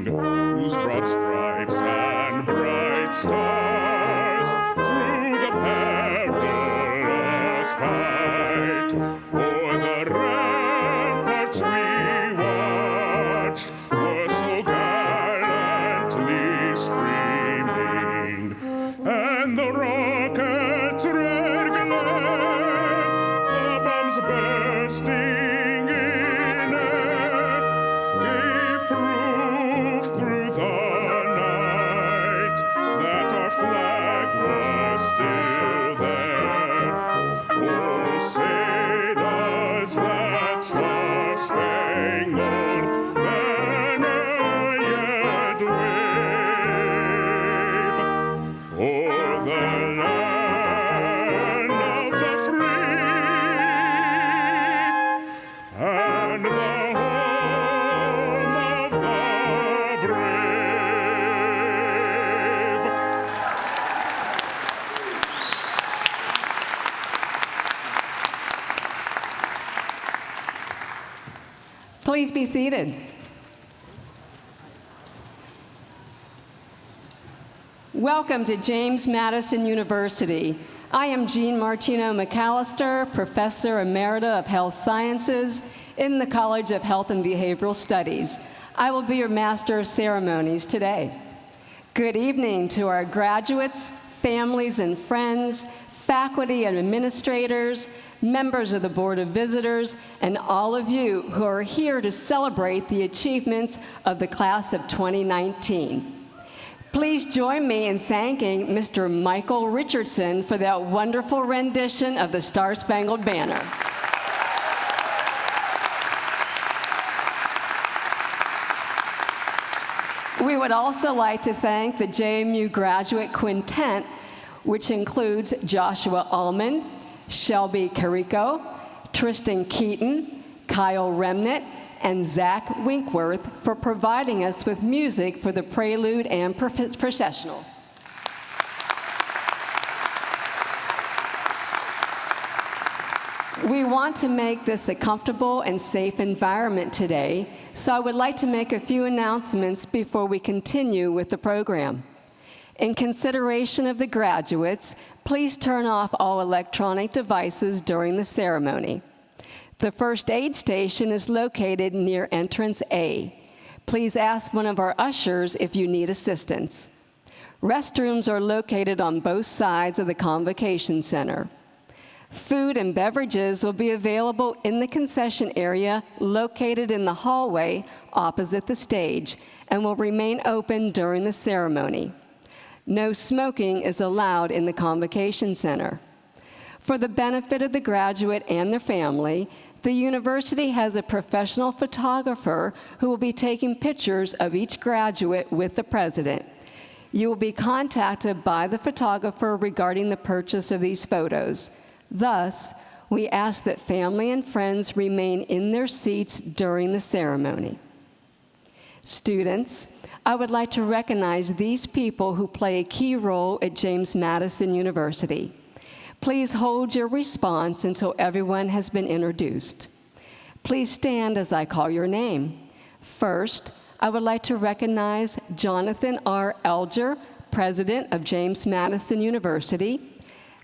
whose broad stripes and bright stars through the perilous fight o'er the ramparts we watched were so gallantly streaming, and the rockets' red glare, the bombs bursting in air, gave proof through the night that our flag was still there. Oh, say does that star-spangled banner yet wave o'er the land of the free and the home of the brave. Please be seated. Welcome to James Madison University. I am Jean Martino McAllister, Professor Emerita of Health Sciences in the College of Health and Behavioral Studies. I will be your Master of Ceremonies today. Good evening to our graduates, families and friends, faculty and administrators, members of the Board of Visitors, and all of you who are here to celebrate the achievements of the class of 2019. Please join me in thanking Mr. Michael Richardson for that wonderful rendition of the Star-Spangled Banner. We would also like to thank the JMU Graduate Quintet, which includes Joshua Ullman, Shelby Carico, Tristan Keaton, Kyle Remnant, and Zach Winkworth for providing us with music for the prelude and processional. We want to make this a comfortable and safe environment today, so I would like to make a few announcements before we continue with the program. In consideration of the graduates, please turn off all electronic devices during the ceremony. The first aid station is located near entrance A. Please ask one of our ushers if you need assistance. Restrooms are located on both sides of the Convocation Center. Food and beverages will be available in the concession area located in the hallway opposite the stage and will remain open during the ceremony. No smoking is allowed in the Convocation Center. For the benefit of the graduate and their family, the university has a professional photographer who will be taking pictures of each graduate with the president. You will be contacted by the photographer regarding the purchase of these photos. Thus, we ask that family and friends remain in their seats during the ceremony. Students, I would like to recognize these people who play a key role at James Madison University. Please hold your response until everyone has been introduced. Please stand as I call your name. First, I would like to recognize Jonathan R. Elger, President of James Madison University,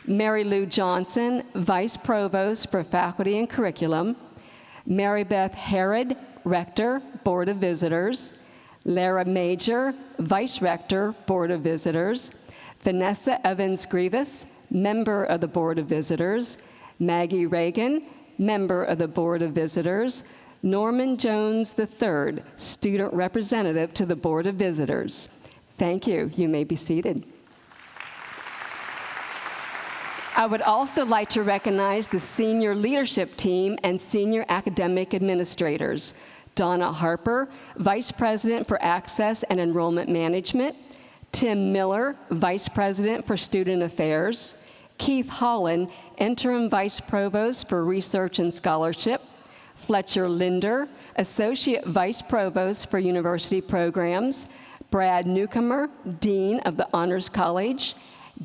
Mary Lou Johnson, Vice Provost for Faculty and Curriculum, Mary Beth Herod, Rector, Board of Visitors, Lara Major, Vice Rector, Board of Visitors, Vanessa Evans-Grievous, Member of the Board of Visitors, Maggie Reagan, Member of the Board of Visitors, Norman Jones III, Student Representative to the Board of Visitors. Thank you. You may be seated. I would also like to recognize the senior leadership team and senior academic administrators. Donna Harper, Vice President for Access and Enrollment Management, Tim Miller, Vice President for Student Affairs, Keith Holland, Interim Vice Provost for Research and Scholarship, Fletcher Linder, Associate Vice Provost for University Programs, Brad Newcomer, Dean of the Honors College,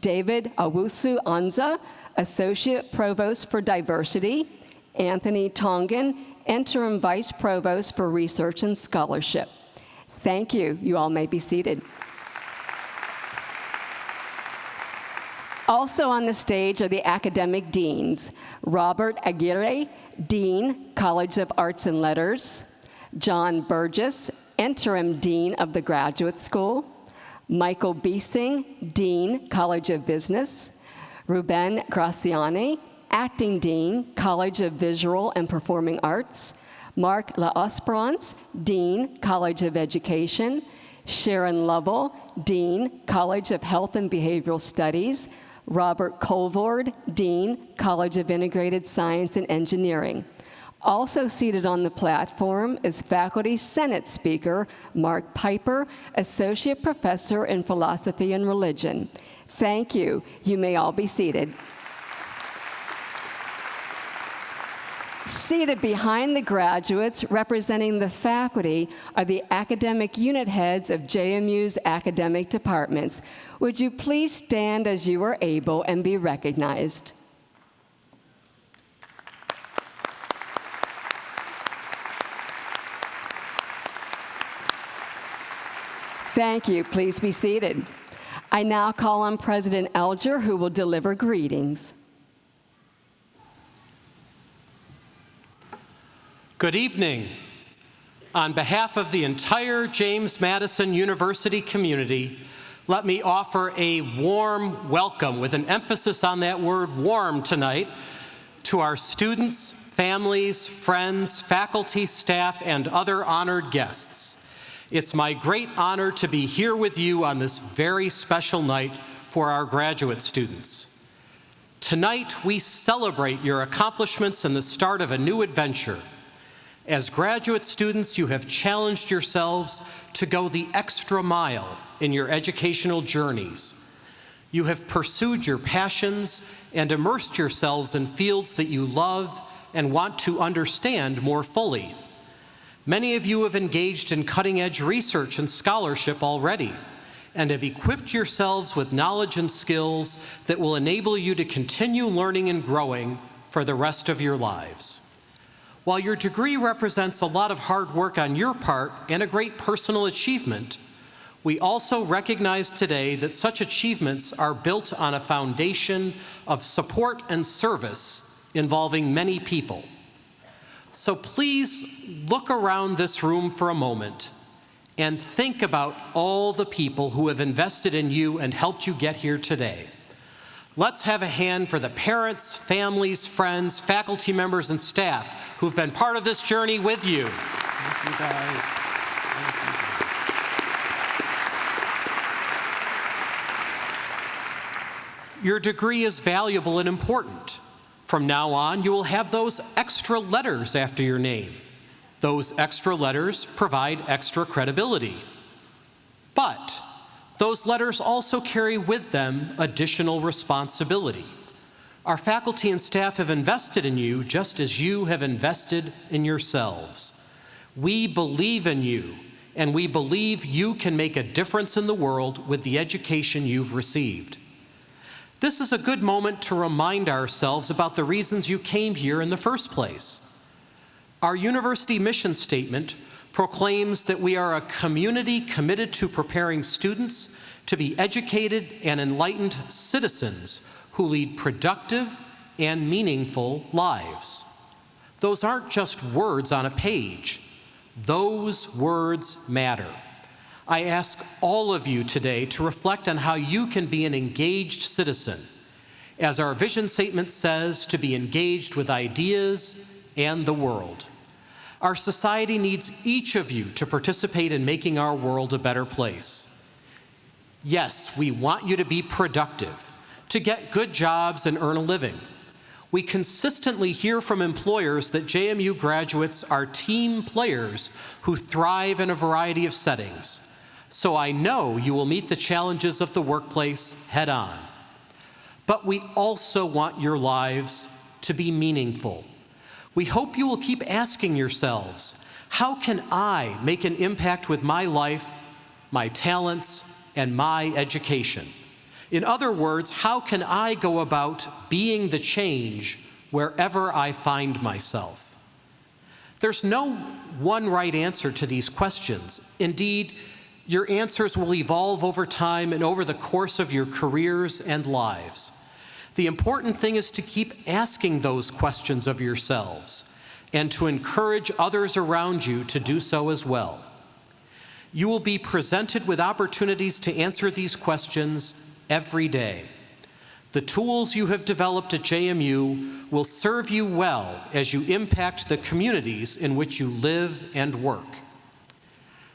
David Awusu Anza, Associate Provost for Diversity, Anthony Tongan, Interim Vice Provost for Research and Scholarship. Thank you. You all may be seated. Also on the stage are the academic deans: Robert Aguirre, Dean, College of Arts and Letters; John Burgess, Interim Dean of the Graduate School; Michael Biesing, Dean, College of Business; Ruben Graciani, Acting Dean, College of Visual and Performing Arts; Mark LaEsperance, Dean, College of Education; Sharon Lovell, Dean, College of Health and Behavioral Studies; Robert Colvord, Dean, College of Integrated Science and Engineering. Also seated on the platform is Faculty Senate Speaker Mark Piper, Associate Professor in Philosophy and Religion. Thank you. You may all be seated. Seated behind the graduates, representing the faculty, are the academic unit heads of JMU's academic departments. Would you please stand as you are able and be recognized? Thank you. Please be seated. I now call on President Elger, who will deliver greetings. Good evening. On behalf of the entire James Madison University community, let me offer a warm welcome, with an emphasis on that word warm tonight, to our students, families, friends, faculty, staff, and other honored guests. It's my great honor to be here with you on this very special night for our graduate students. Tonight, we celebrate your accomplishments and the start of a new adventure. As graduate students, you have challenged yourselves to go the extra mile in your educational journeys. You have pursued your passions and immersed yourselves in fields that you love and want to understand more fully. Many of you have engaged in cutting-edge research and scholarship already, and have equipped yourselves with knowledge and skills that will enable you to continue learning and growing for the rest of your lives. While your degree represents a lot of hard work on your part and a great personal achievement, we also recognize today that such achievements are built on a foundation of support and service involving many people. So please look around this room for a moment and think about all the people who have invested in you and helped you get here today. Let's have a hand for the parents, families, friends, faculty members, and staff who've been part of this journey with you. Thank you, guys. Your degree is valuable and important. From now on, you will have those extra letters after your name. Those extra letters provide extra credibility. But those letters also carry with them additional responsibility. Our faculty and staff have invested in you just as you have invested in yourselves. We believe in you, and we believe you can make a difference in the world with the education you've received. This is a good moment to remind ourselves about the reasons you came here in the first place. Our university mission statement proclaims that we are a community committed to preparing students to be educated and enlightened citizens who lead productive and meaningful lives. Those aren't just words on a page. Those words matter. I ask all of you today to reflect on how you can be an engaged citizen. As our vision statement says, to be engaged with ideas and the world. Our society needs each of you to participate in making our world a better place. Yes, we want you to be productive, to get good jobs and earn a living. We consistently hear from employers that JMU graduates are team players who thrive in a variety of settings. So I know you will meet the challenges of the workplace head on. But we also want your lives to be meaningful. We hope you will keep asking yourselves, how can I make an impact with my life, my talents, and my education? In other words, how can I go about being the change wherever I find myself? There's no one right answer to these questions. Indeed, your answers will evolve over time and over the course of your careers and lives. The important thing is to keep asking those questions of yourselves and to encourage others around you to do so as well. You will be presented with opportunities to answer these questions every day. The tools you have developed at JMU will serve you well as you impact the communities in which you live and work.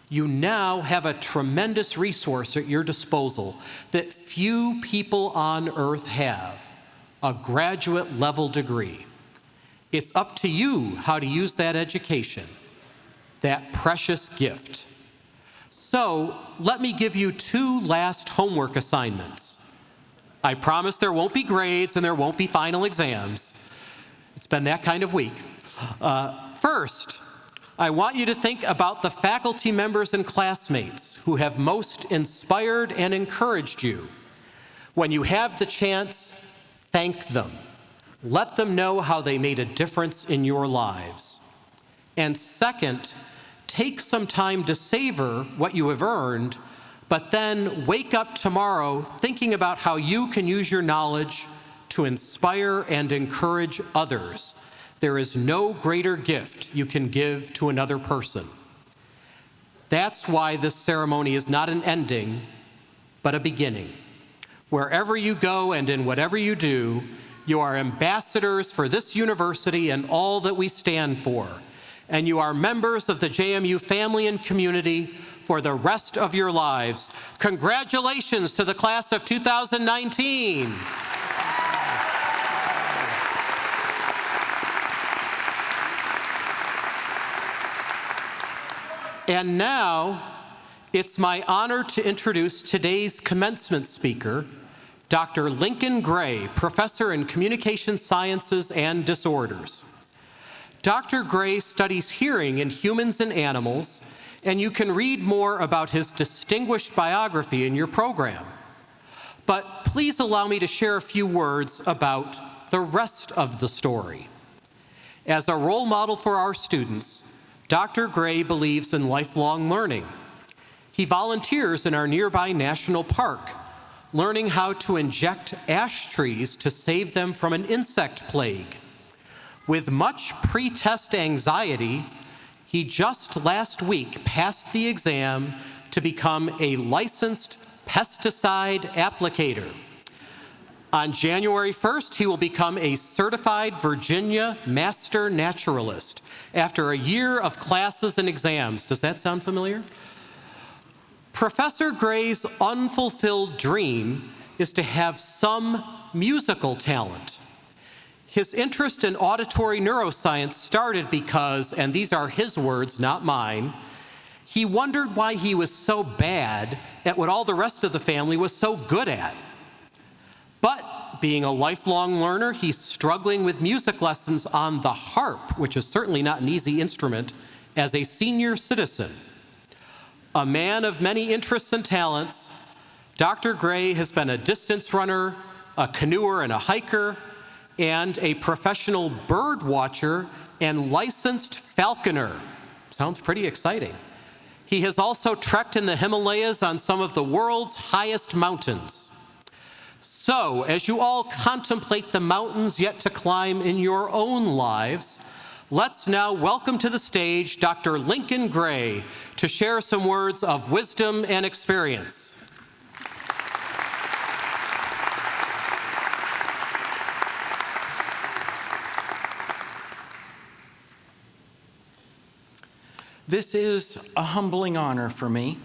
You now have a tremendous resource at your disposal that few people on earth have: a graduate-level degree. It's up to you how to use that education, that precious gift. So let me give you 2 last homework assignments. I promise there won't be grades and there won't be final exams. It's been that kind of week. First, I want you to think about the faculty members and classmates who have most inspired and encouraged you. When you have the chance, thank them. Let them know how they made a difference in your lives. And second, take some time to savor what you have earned, but then wake up tomorrow thinking about how you can use your knowledge to inspire and encourage others. There is no greater gift you can give to another person. That's why this ceremony is not an ending, but a beginning. Wherever you go and in whatever you do, you are ambassadors for this university and all that we stand for. And you are members of the JMU family and community for the rest of your lives. Congratulations to the class of 2019. And now, it's my honor to introduce today's commencement speaker, Dr. Lincoln Gray, professor in communication sciences and disorders. Dr. Gray studies hearing in humans and animals, and you can read more about his distinguished biography in your program. But please allow me to share a few words about the rest of the story. As a role model for our students, Dr. Gray believes in lifelong learning. He volunteers in our nearby national park, learning how to inject ash trees to save them from an insect plague. With much pre-test anxiety, he just last week passed the exam to become a licensed pesticide applicator. On January 1st, he will become a certified Virginia Master Naturalist after a year of classes and exams. Does that sound familiar? Professor Gray's unfulfilled dream is to have some musical talent. His interest in auditory neuroscience started because, and these are his words, not mine, he wondered why he was so bad at what all the rest of the family was so good at. But being a lifelong learner, he's struggling with music lessons on the harp, which is certainly not an easy instrument, as a senior citizen. A man of many interests and talents, Dr. Gray has been a distance runner, a canoeer and a hiker, and a professional bird watcher and licensed falconer. Sounds pretty exciting. He has also trekked in the Himalayas on some of the world's highest mountains. So, as you all contemplate the mountains yet to climb in your own lives, let's now welcome to the stage Dr. Lincoln Gray to share some words of wisdom and experience. This is a humbling honor for me.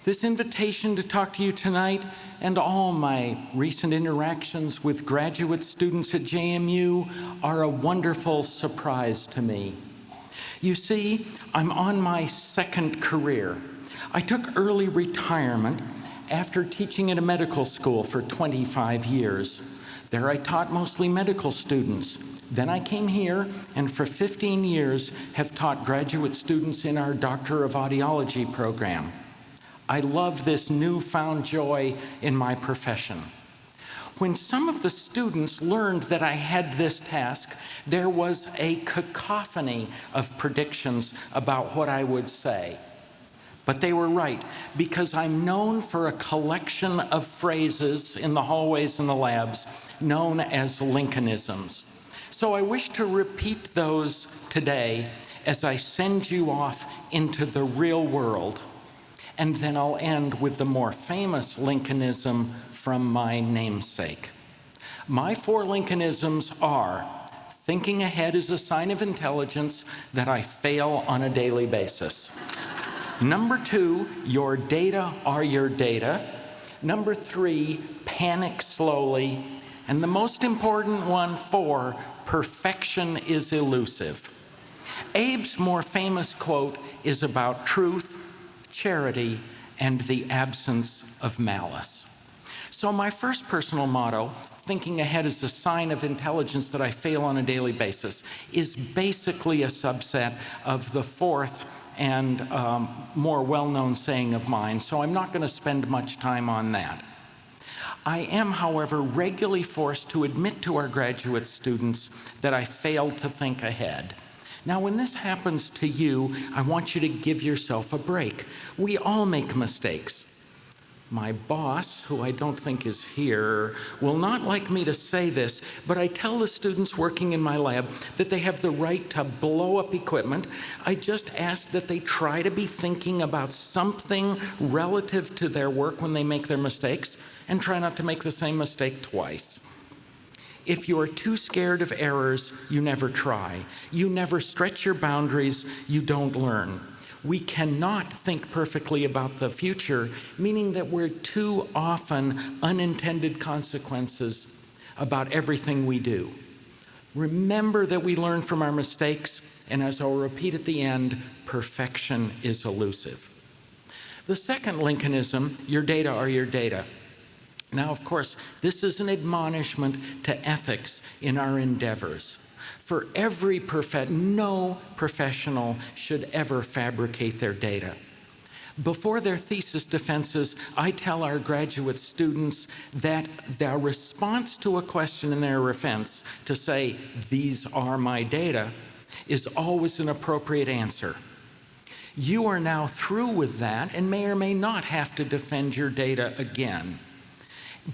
This invitation to talk to you tonight and all my recent interactions with graduate students at JMU are a wonderful surprise to me. You see, I'm on my second career. I took early retirement after teaching at a medical school for 25 years. There I taught mostly medical students. Then I came here and for 15 years have taught graduate students in our Doctor of Audiology program. I love this newfound joy in my profession. When some of the students learned that I had this task, there was a cacophony of predictions about what I would say. But they were right, because I'm known for a collection of phrases in the hallways and the labs known as Lincolnisms. So I wish to repeat those today as I send you off into the real world. And then I'll end with the more famous Lincolnism from my namesake. My 4 Lincolnisms are: thinking ahead is a sign of intelligence that I fail on a daily basis. Number 2, your data are your data. Number 3, panic slowly. And the most important one, 4, perfection is elusive. Abe's more famous quote is about truth, charity, and the absence of malice. So my first personal motto, thinking ahead is a sign of intelligence that I fail on a daily basis, is basically a subset of the 4th and more well-known saying of mine, so I'm not going to spend much time on that. I am, however, regularly forced to admit to our graduate students that I failed to think ahead. Now, when this happens to you, I want you to give yourself a break. We all make mistakes. My boss, who I don't think is here, will not like me to say this, but I tell the students working in my lab that they have the right to blow up equipment. I just ask that they try to be thinking about something relative to their work when they make their mistakes, and try not to make the same mistake twice. If you're too scared of errors, you never try. You never stretch your boundaries, you don't learn. We cannot think perfectly about the future, meaning that we're too often unintended consequences about everything we do. Remember that we learn from our mistakes, and as I'll repeat at the end, perfection is elusive. The second Lincolnism, your data are your data. Now, of course, this is an admonishment to ethics in our endeavors. For every no professional should ever fabricate their data. Before their thesis defenses, I tell our graduate students that their response to a question in their defense to say, "These are my data," is always an appropriate answer. You are now through with that and may or may not have to defend your data again.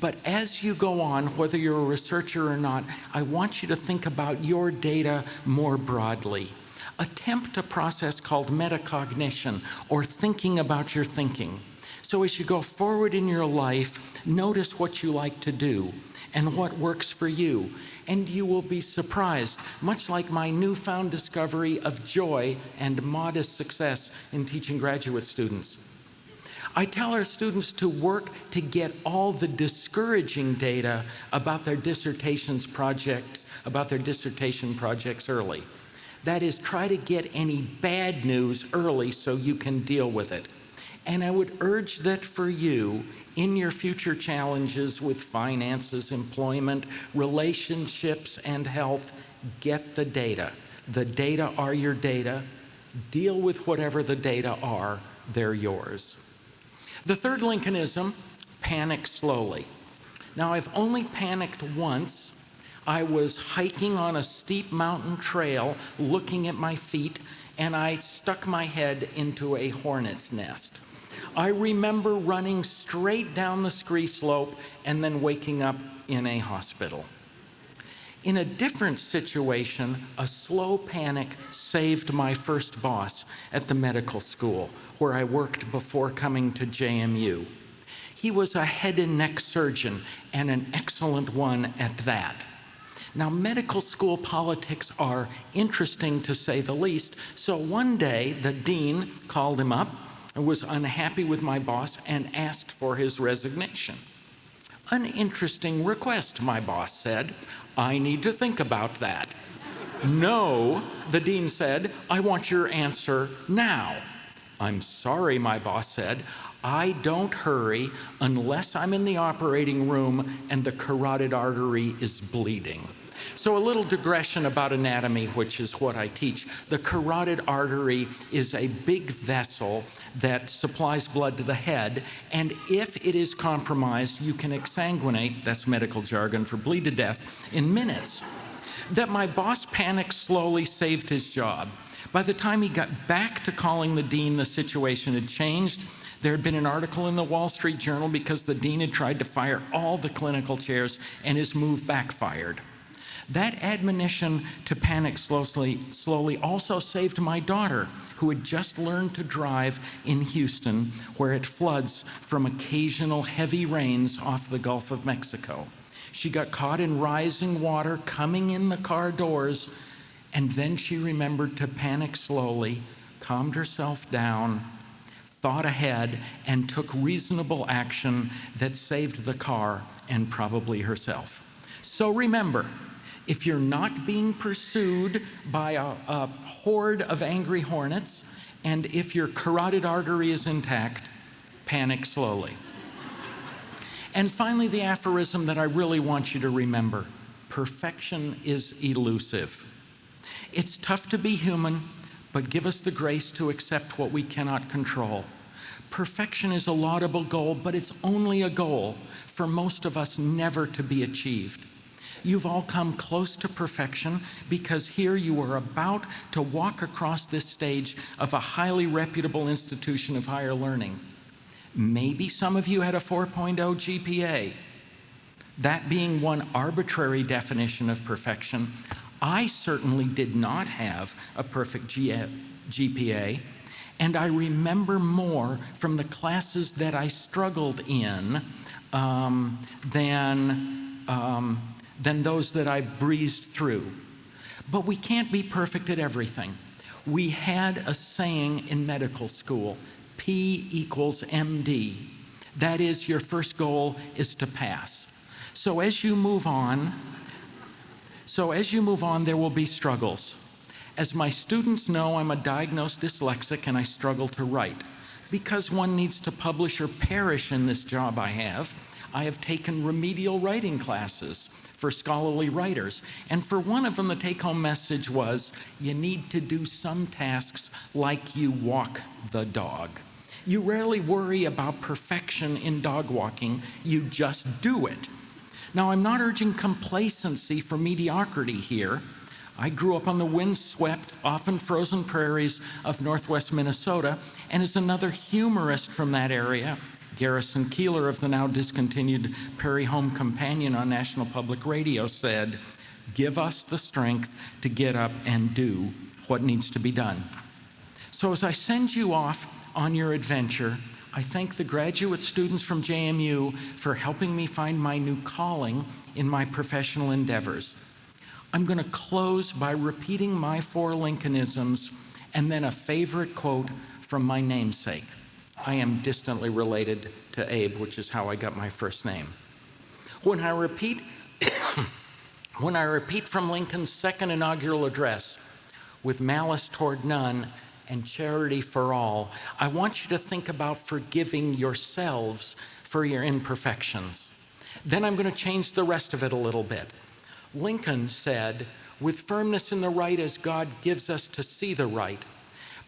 But as you go on, whether you're a researcher or not, I want you to think about your data more broadly. Attempt a process called metacognition, or thinking about your thinking. So as you go forward in your life, notice what you like to do and what works for you. And you will be surprised, much like my newfound discovery of joy and modest success in teaching graduate students. I tell our students to work to get all the discouraging data about their dissertation projects early. That is, try to get any bad news early so you can deal with it. And I would urge that for you, in your future challenges with finances, employment, relationships, and health, get the data. The data are your data. Deal with whatever the data are, they're yours. The third Lincolnism, panic slowly. Now, I've only panicked once. I was hiking on a steep mountain trail, looking at my feet, and I stuck my head into a hornet's nest. I remember running straight down the ski slope and then waking up in a hospital. In a different situation, a slow panic saved my first boss at the medical school, where I worked before coming to JMU. He was a head and neck surgeon, and an excellent one at that. Now, medical school politics are interesting to say the least, so one day the dean called him up and was unhappy with my boss and asked for his resignation. "An interesting request," my boss said. "I need to think about that." "No," the dean said, "I want your answer now." "I'm sorry," my boss said, "I don't hurry unless I'm in the operating room and the carotid artery is bleeding." So a little digression about anatomy, which is what I teach. The carotid artery is a big vessel that supplies blood to the head, and if it is compromised, you can exsanguinate, that's medical jargon for bleed to death, in minutes. That my boss panicked slowly saved his job. By the time he got back to calling the dean, the situation had changed. There had been an article in the Wall Street Journal because the dean had tried to fire all the clinical chairs and his move backfired. That admonition to panic slowly also saved my daughter, who had just learned to drive in Houston, where it floods from occasional heavy rains off the Gulf of Mexico. She got caught in rising water coming in the car doors, and then she remembered to panic slowly, calmed herself down, thought ahead, and took reasonable action that saved the car and probably herself. So remember, if you're not being pursued by a horde of angry hornets, and if your carotid artery is intact, panic slowly. And finally, the aphorism that I really want you to remember: perfection is elusive. It's tough to be human, but give us the grace to accept what we cannot control. Perfection is a laudable goal, but it's only a goal for most of us never to be achieved. You've all come close to perfection because here you are about to walk across this stage of a highly reputable institution of higher learning. Maybe some of you had a 4.0 GPA. That being one arbitrary definition of perfection, I certainly did not have a perfect GPA, and I remember more from the classes that I struggled in than those that I breezed through. But we can't be perfect at everything. We had a saying in medical school, P equals MD. That is, your first goal is to pass. So as you move on, there will be struggles. As my students know, I'm a diagnosed dyslexic and I struggle to write. Because one needs to publish or perish in this job I have taken remedial writing classes for scholarly writers. And for one of them, the take-home message was, you need to do some tasks like you walk the dog. You rarely worry about perfection in dog walking, you just do it. Now, I'm not urging complacency for mediocrity here. I grew up on the windswept, often frozen prairies of northwest Minnesota, and as another humorist from that area, Garrison Keillor of the now discontinued Prairie Home Companion on National Public Radio said, give us the strength to get up and do what needs to be done. So as I send you off on your adventure, I thank the graduate students from JMU for helping me find my new calling in my professional endeavors. I'm going to close by repeating my 4 Lincolnisms and then a favorite quote from my namesake. I am distantly related to Abe, which is how I got my first name. When I repeat from Lincoln's second inaugural address, with malice toward none and charity for all, I want you to think about forgiving yourselves for your imperfections. Then I'm going to change the rest of it a little bit. Lincoln said, with firmness in the right as God gives us to see the right.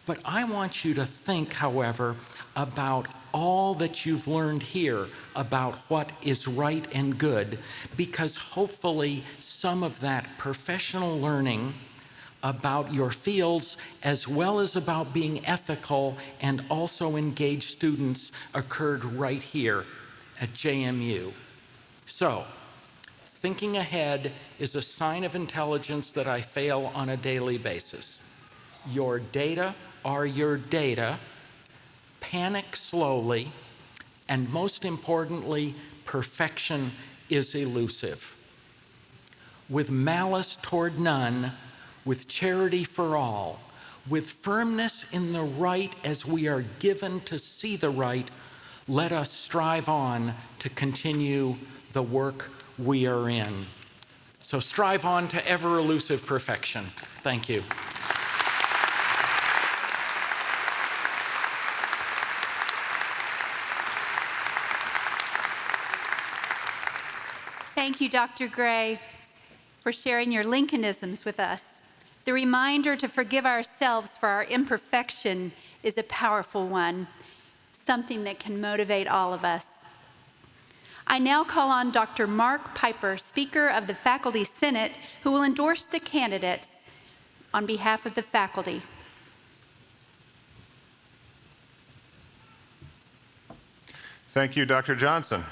But I want you to think, however, about all that you've learned here about what is right and good, because hopefully some of that professional learning about your fields, as well as about being ethical and also engaged students, occurred right here at JMU. So, thinking ahead is a sign of intelligence that I fail on a daily basis. Your data are your data. Panic slowly, and most importantly, perfection is elusive. With malice toward none, with charity for all, with firmness in the right as we are given to see the right, let us strive on to continue the work we are in. So strive on to ever elusive perfection. Thank you. Thank you, Dr. Gray. for sharing your Lincolnisms with us. The reminder to forgive ourselves for our imperfection is a powerful one, something that can motivate all of us. I now call on Dr. Mark Piper, Speaker of the Faculty Senate, who will endorse the candidates on behalf of the faculty. Thank you, Dr. Johnson.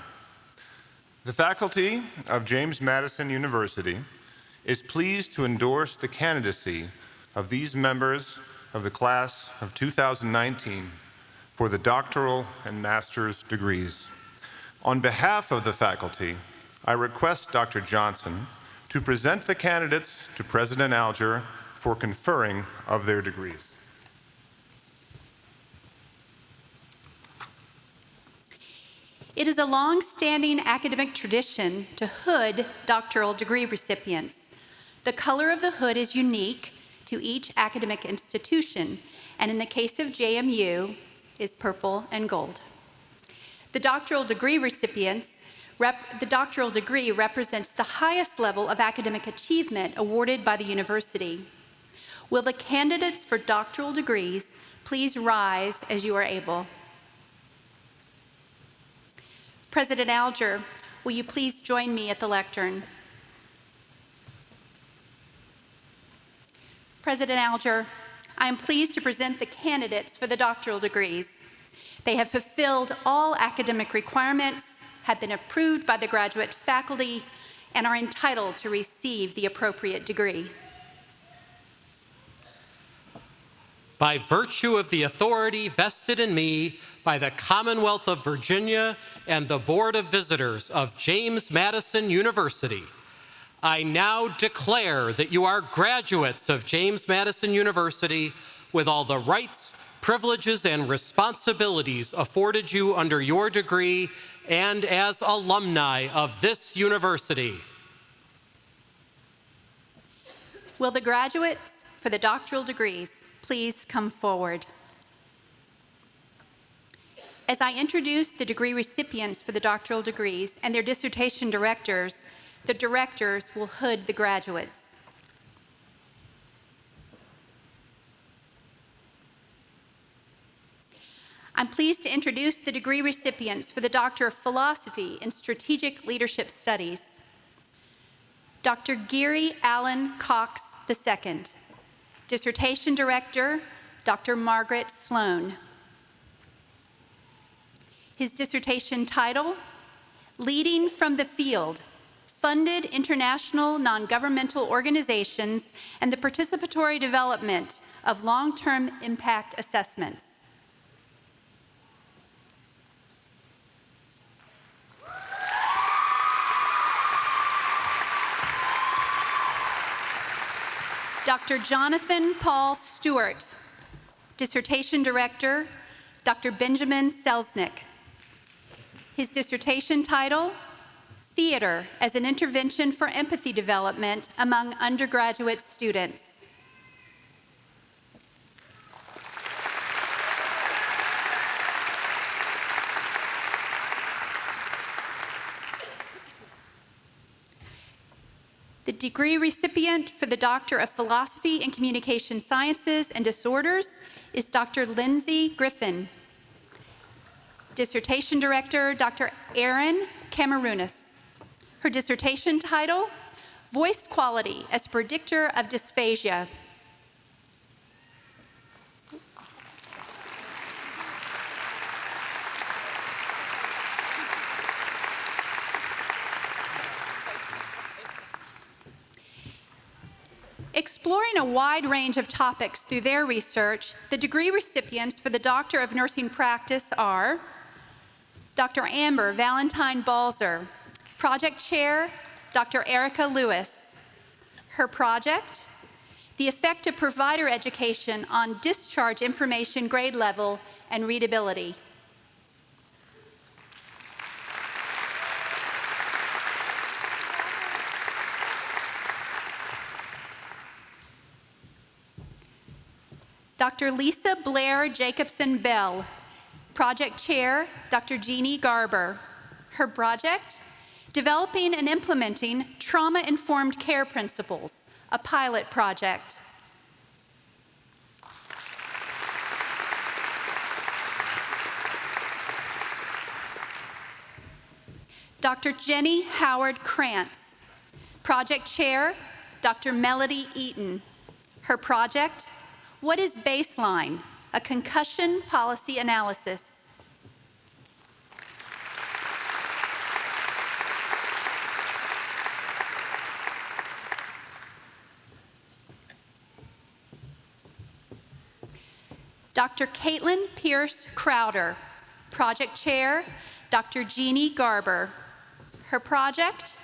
The faculty of James Madison University is pleased to endorse the candidacy of these members of the class of 2019 for the doctoral and master's degrees. On behalf of the faculty, I request Dr. Johnson to present the candidates to President Alger for conferring of their degrees. It is a long-standing academic tradition to hood doctoral degree recipients. The color of the hood is unique to each academic institution, and in the case of JMU, is purple and gold. The doctoral degree represents the highest level of academic achievement awarded by the university. Will the candidates for doctoral degrees please rise as you are able? President Alger, will you please join me at the lectern? President Alger, I am pleased to present the candidates for the doctoral degrees. They have fulfilled all academic requirements, have been approved by the graduate faculty, and are entitled to receive the appropriate degree. By virtue of the authority vested in me by the Commonwealth of Virginia and the Board of Visitors of James Madison University, I now declare that you are graduates of James Madison University with all the rights, privileges, and responsibilities afforded you under your degree and as alumni of this university. Will the graduates for the doctoral degrees please come forward? As I introduce the degree recipients for the doctoral degrees and their dissertation directors, the directors will hood the graduates. I'm pleased to introduce the degree recipients for the Doctor of Philosophy in Strategic Leadership Studies. Dr. Geary Allen Cox II, Dissertation Director, Dr. Margaret Sloan. His dissertation title, Leading from the Field, Funded International Non-Governmental Organizations and the Participatory Development of Long-Term Impact Assessments. Dr. Jonathan Paul Stewart, Dissertation Director, Dr. Benjamin Selznick. His dissertation title, Theater as an Intervention for Empathy Development Among Undergraduate Students. The degree recipient for the Doctor of Philosophy in Communication Sciences and Disorders is Dr. Lindsay Griffin. Dissertation Director, Dr. Erin Camerounis. Her dissertation title, Voice Quality as Predictor of Dysphagia. Exploring a wide range of topics through their research, the degree recipients for the Doctor of Nursing Practice are Dr. Amber Valentine Balzer, Project Chair, Dr. Erica Lewis. Her project, The Effect of Provider Education on Discharge Information Grade Level and Readability. Dr. Lisa Blair Jacobson Bell, Project Chair, Dr. Jeannie Garber. Her project, Developing and implementing trauma-informed care principles, a pilot project. Dr. Jenny Howard Krantz. Project Chair, Dr. Melody Eaton. Her project, What is Baseline? A Concussion Policy Analysis. Dr. Caitlin Pierce Crowder. Project Chair, Dr. Jeannie Garber. Her project,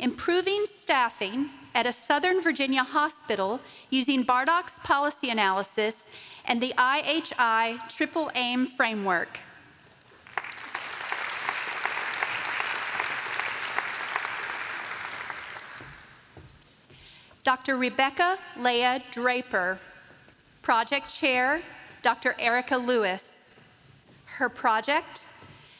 Improving Staffing at a Southern Virginia Hospital using Bardach's Policy Analysis and the IHI Triple AIM Framework. Dr. Rebecca Leah Draper. Project Chair, Dr. Erica Lewis. Her project,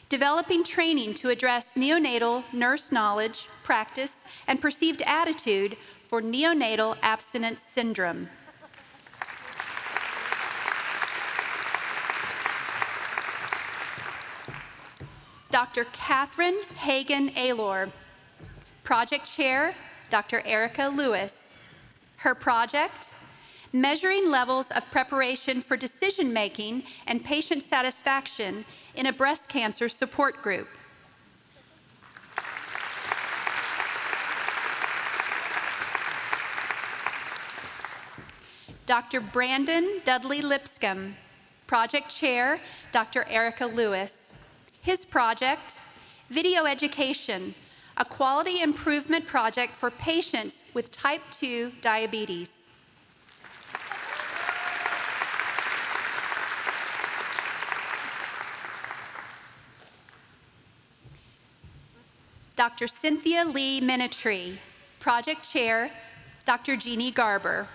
Developing Training to Address Neonatal Nurse Knowledge, Practice, and Perceived Attitude for Neonatal Abstinence Syndrome. Dr. Catherine Hagen-Aylor. Project Chair, Dr. Erica Lewis. Her project, Measuring Levels of Preparation for Decision-Making and Patient Satisfaction in a Breast Cancer Support Group. Dr. Brandon Dudley Lipscomb. Project Chair, Dr. Erica Lewis. His project, Video Education, a quality improvement project for patients with type 2 diabetes. Dr. Cynthia Lee Minitree. Project Chair, Dr. Jeannie Garber.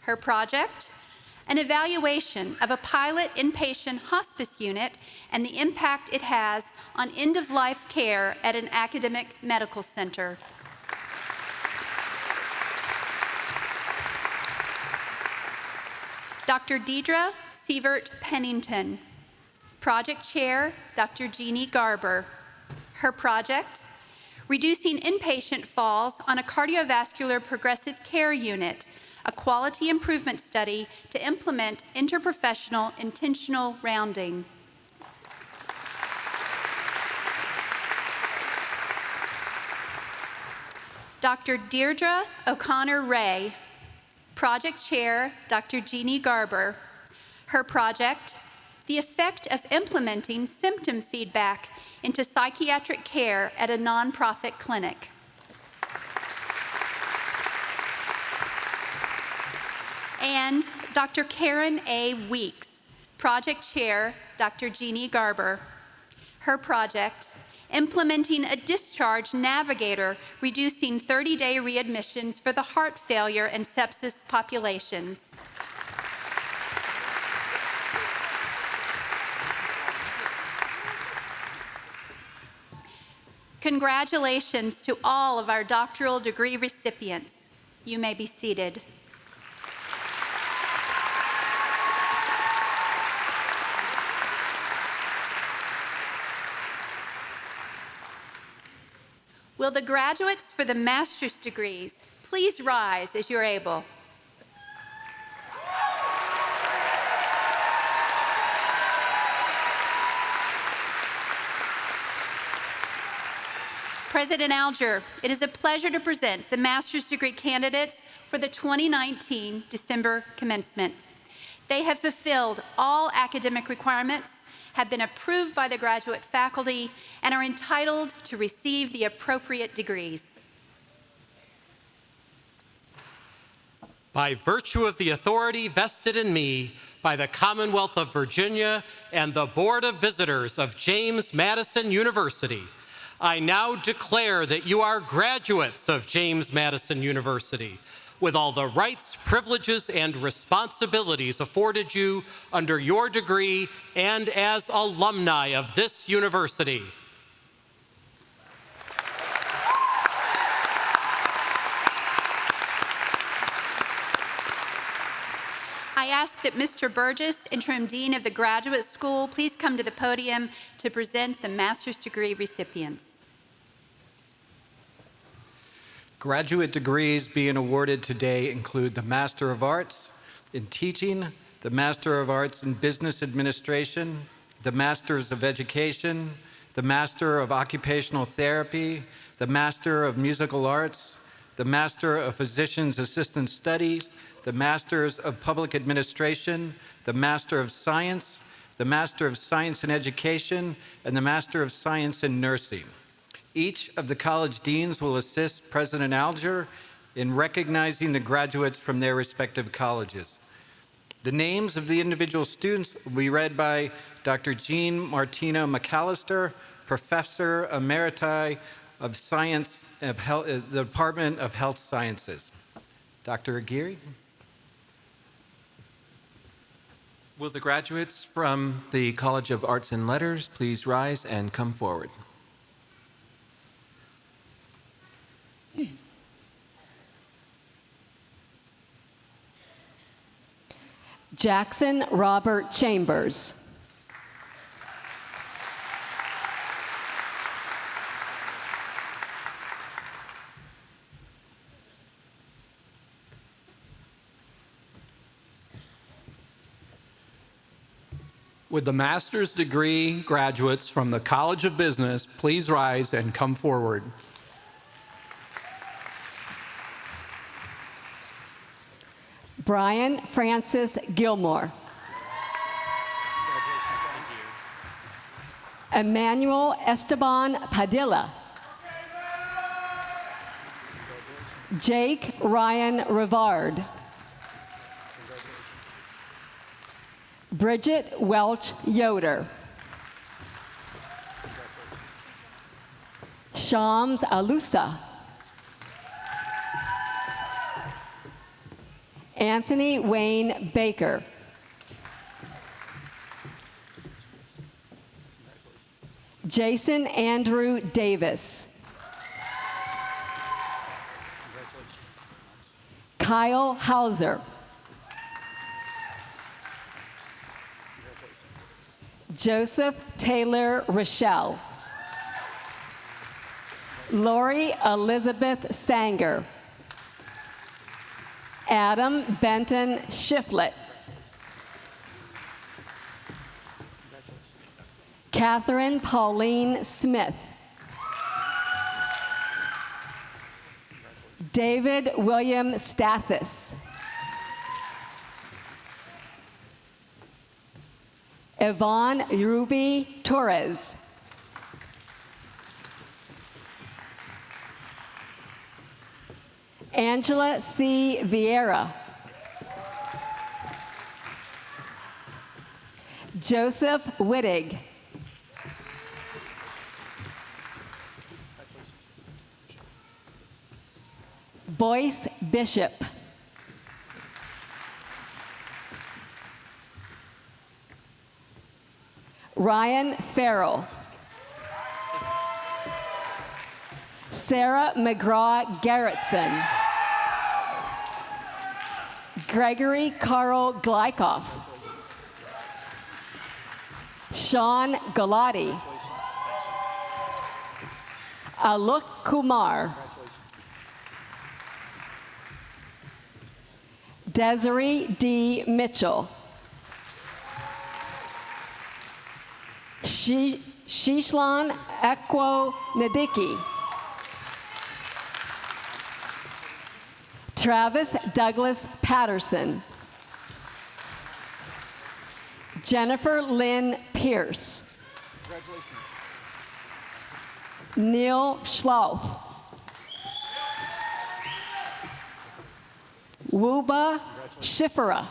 Her project, an evaluation of a pilot inpatient hospice unit and the impact it has on end-of-life care at an academic medical center. Dr. Deidre Sievert Pennington. Project Chair, Dr. Jeannie Garber. Her project, Reducing Inpatient Falls on a Cardiovascular Progressive Care Unit, a quality improvement study to implement interprofessional intentional rounding. Dr. Deirdre O'Connor Ray. Project Chair, Dr. Jeannie Garber. Her project, The Effect of Implementing Symptom Feedback into Psychiatric Care at a Nonprofit Clinic. And Dr. Karen A. Weeks, Project Chair, Dr. Jeannie Garber. Her project, Implementing a Discharge Navigator, Reducing 30-Day Readmissions for the Heart Failure and Sepsis Populations. Congratulations to all of our doctoral degree recipients. You may be seated. Will the graduates for the master's degrees please rise as you're able? President Alger, it is a pleasure to present the master's degree candidates for the 2019 December commencement. They have fulfilled all academic requirements, have been approved by the graduate faculty, and are entitled to receive the appropriate degrees. By virtue of the authority vested in me by the Commonwealth of Virginia and the Board of Visitors of James Madison University, I now declare that you are graduates of James Madison University with all the rights, privileges, and responsibilities afforded you under your degree and as alumni of this university. I ask that Mr. Burgess, Interim Dean of the Graduate School, please come to the podium to present the master's degree recipients. Graduate degrees being awarded today include the Master of Arts in Teaching, the Master of Arts in Business Administration, the Masters of Education, the Master of Occupational Therapy, the Master of Musical Arts, the Master of Physician's Assistant Studies, the Masters of Public Administration, the Master of Science, the Master of Science in Education, and the Master of Science in Nursing. Each of the college deans will assist President Alger in recognizing the graduates from their respective colleges. The names of the individual students will be read by Dr. Jean Martina McAllister, Professor Emeriti of Science of Health, the Department of Health Sciences. Dr. Aguirre. Will the graduates from the College of Arts and Letters please rise and come forward? Jackson Robert Chambers. Would the master's degree graduates from the College of Business please rise and come forward? Brian Francis Gilmore. Emmanuel Esteban Padilla. Jake Ryan Rivard. Bridget Welch Yoder. Shams Alusa. Anthony Wayne Baker. Jason Andrew Davis. Kyle Hauser. Joseph Taylor Rochelle. Lori Elizabeth Sanger. Adam Benton Shiflett. Catherine Pauline Smith. David William Stathis. Yvonne Ruby Torres. Angela C. Vieira. Joseph Wittig. Boyce Bishop. Ryan Farrell. Sarah McGraw Garrettson. Gregory Carl Glykoff. Sean Galati. Alok Kumar. Desiree D. Mitchell. Shishlan Ekwo Nadiki. Travis Douglas Patterson. Jennifer Lynn Pierce. Neil Schlauth. Wuba Shifra.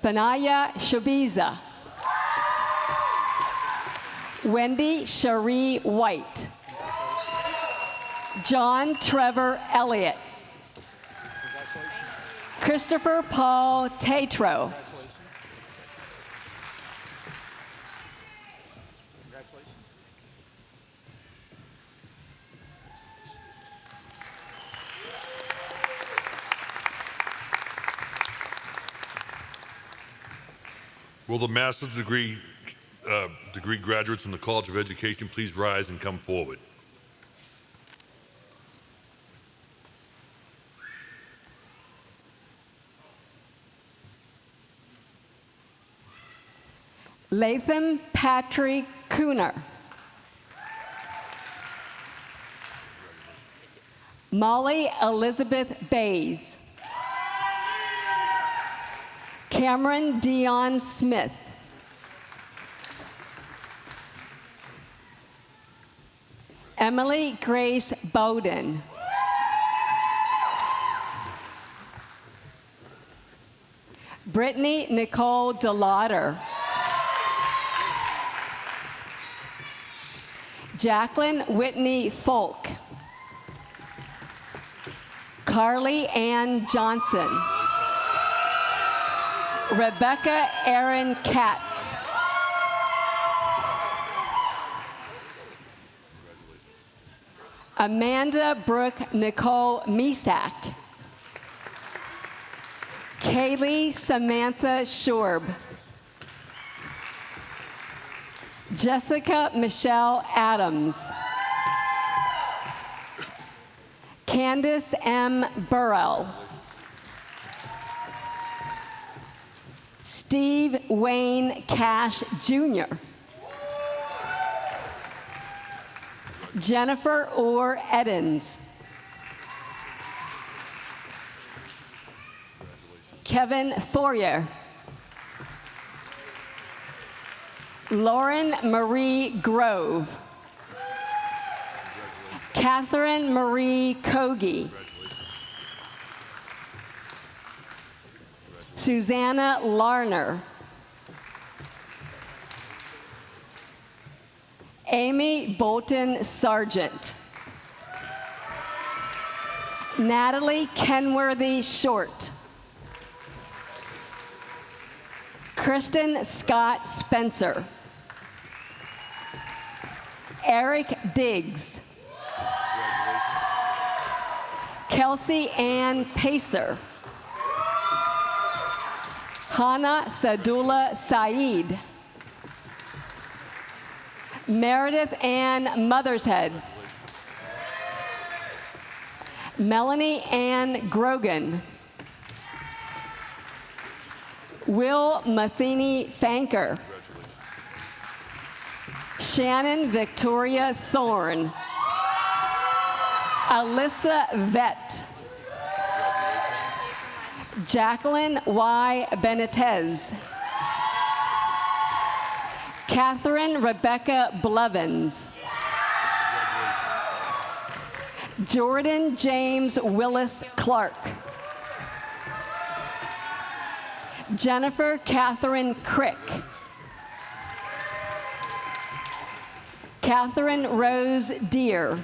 Fanaya Shabiza. Wendy Cherie White. John Trevor Elliott. Christopher Paul Tatro. Will the master's degree graduates from the College of Education please rise and come forward? Latham Patrick Cooner. Molly Elizabeth Bays. Cameron Dion Smith. Emily Grace Bowden. Brittany Nicole DeLauder. Jacqueline Whitney Folk. Carly Ann Johnson. Rebecca Erin Katz. Amanda Brooke Nicole Misak. Kaylee Samantha Shorb. Jessica Michelle Adams. Candace M. Burrell. Steve Wayne Cash Jr. Jennifer Orr Edens. Kevin Fourier. Lauren Marie Grove. Catherine Marie Kogi. Susanna Larner. Amy Bolton Sargent. Natalie Kenworthy Short. Kristen Scott Spencer. Eric Diggs. Kelsey Ann Pacer. Hana Sadullah Saeed. Meredith Ann Mothershead. Melanie Ann Grogan. Will Matheny Fanker. Shannon Victoria Thorne. Alyssa Vett. Jacqueline Y. Benitez. Catherine Rebecca Blevins. Jordan James Willis Clark. Jennifer Catherine Crick. Catherine Rose Deere.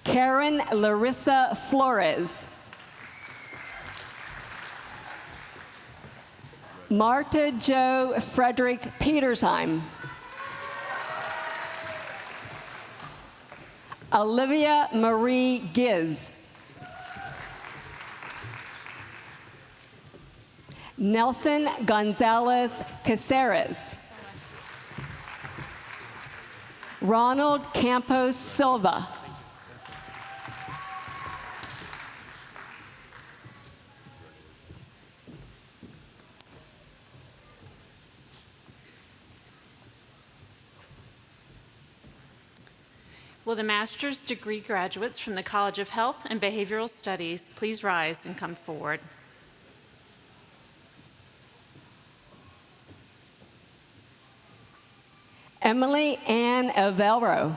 Karen Larissa Flores. Marta Jo Frederick Petersheim. Olivia Marie Giz. Nelson Gonzalez Caceres. Ronald Campos Silva. Will the master's degree graduates from the College of Health and Behavioral Studies please rise and come forward? Emily Ann Avelro.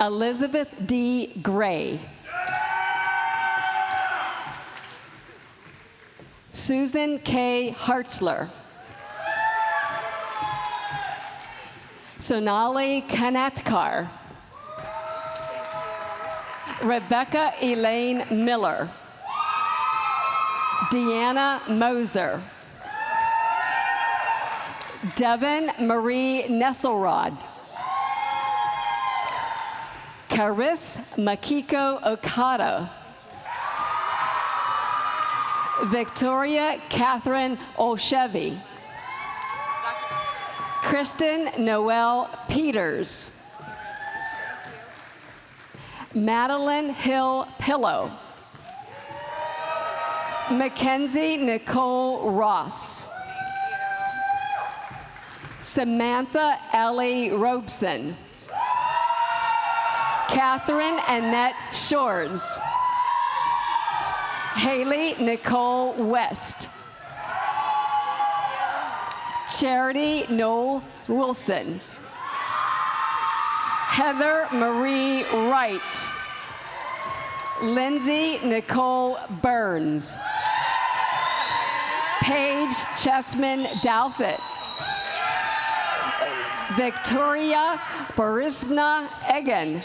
Elizabeth D. Gray. Susan K. Hartzler. Sonali Kanatkar. Rebecca Elaine Miller. Deanna Moser. Devin Marie Nesselrod. Karis Makiko Okada. Victoria Catherine Olshevy. Kristen Noel Peters. Madeline Hill Pillow. Mackenzie Nicole Ross. Samantha Ellie Robeson. Catherine Annette Shores. Haley Nicole West. Charity Noel Wilson. Heather Marie Wright. Lindsay Nicole Burns. Paige Chessman Douthit. Victoria Borisna Egan.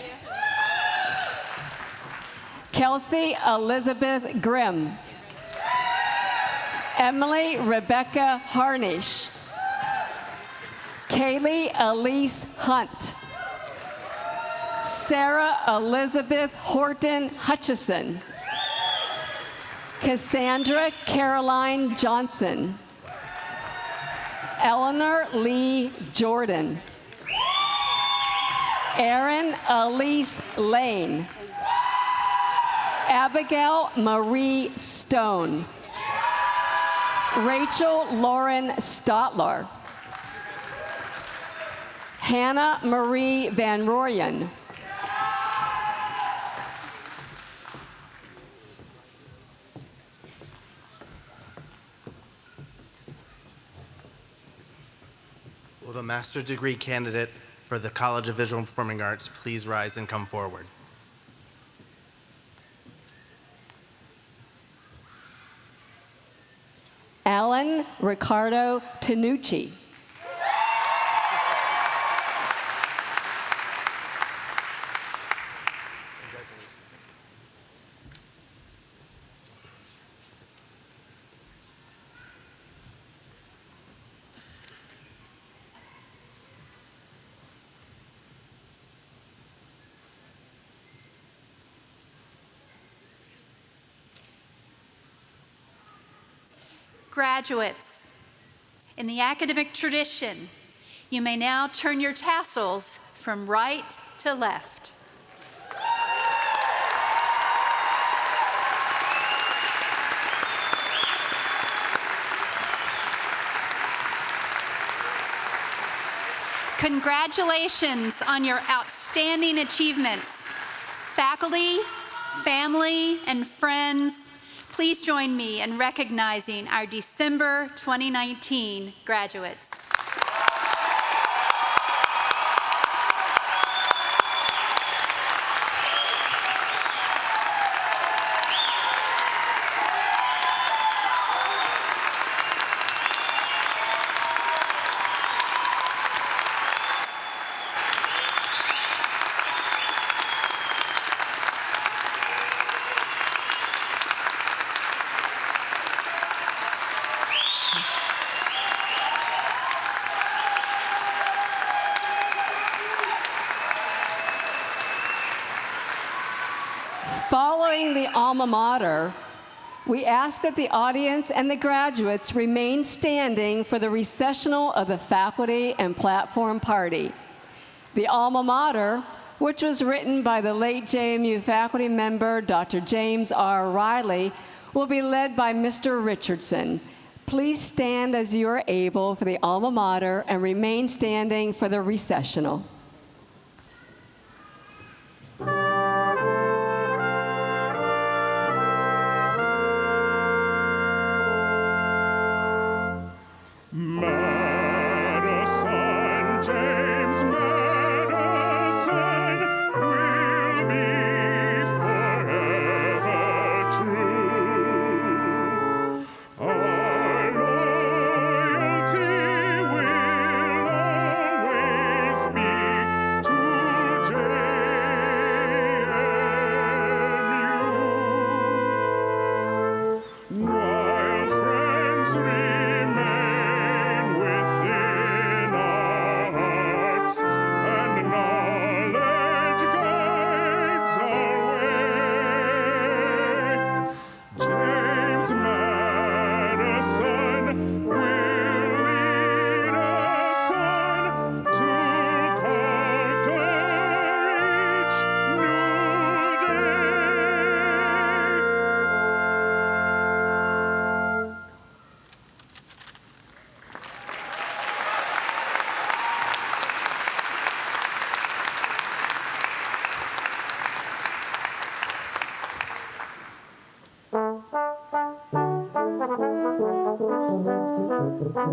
Kelsey Elizabeth Grimm. Emily Rebecca Harnish. Kaylee Elise Hunt. Sarah Elizabeth Horton Hutchison. Cassandra Caroline Johnson. Eleanor Lee Jordan. Erin Elise Lane. Abigail Marie Stone. Rachel Lauren Stotler. Hannah Marie Van Rooyen. Will the master's degree candidate for the College of Visual and Performing Arts please rise and come forward? Alan Ricardo Tanucci. Graduates, in the academic tradition, you may now turn your tassels from right to left. Congratulations on your outstanding achievements. Faculty, family, and friends, please join me in recognizing our December 2019 graduates. Following the alma mater, we ask that the audience and the graduates remain standing for the recessional of the faculty and platform party. The alma mater, which was written by the late JMU faculty member Dr. James R. Riley, will be led by Mr. Richardson. Please stand as you are able for the alma mater and remain standing for the recessional. Our loyalty will always be Thank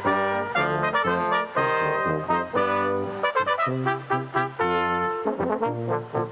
you.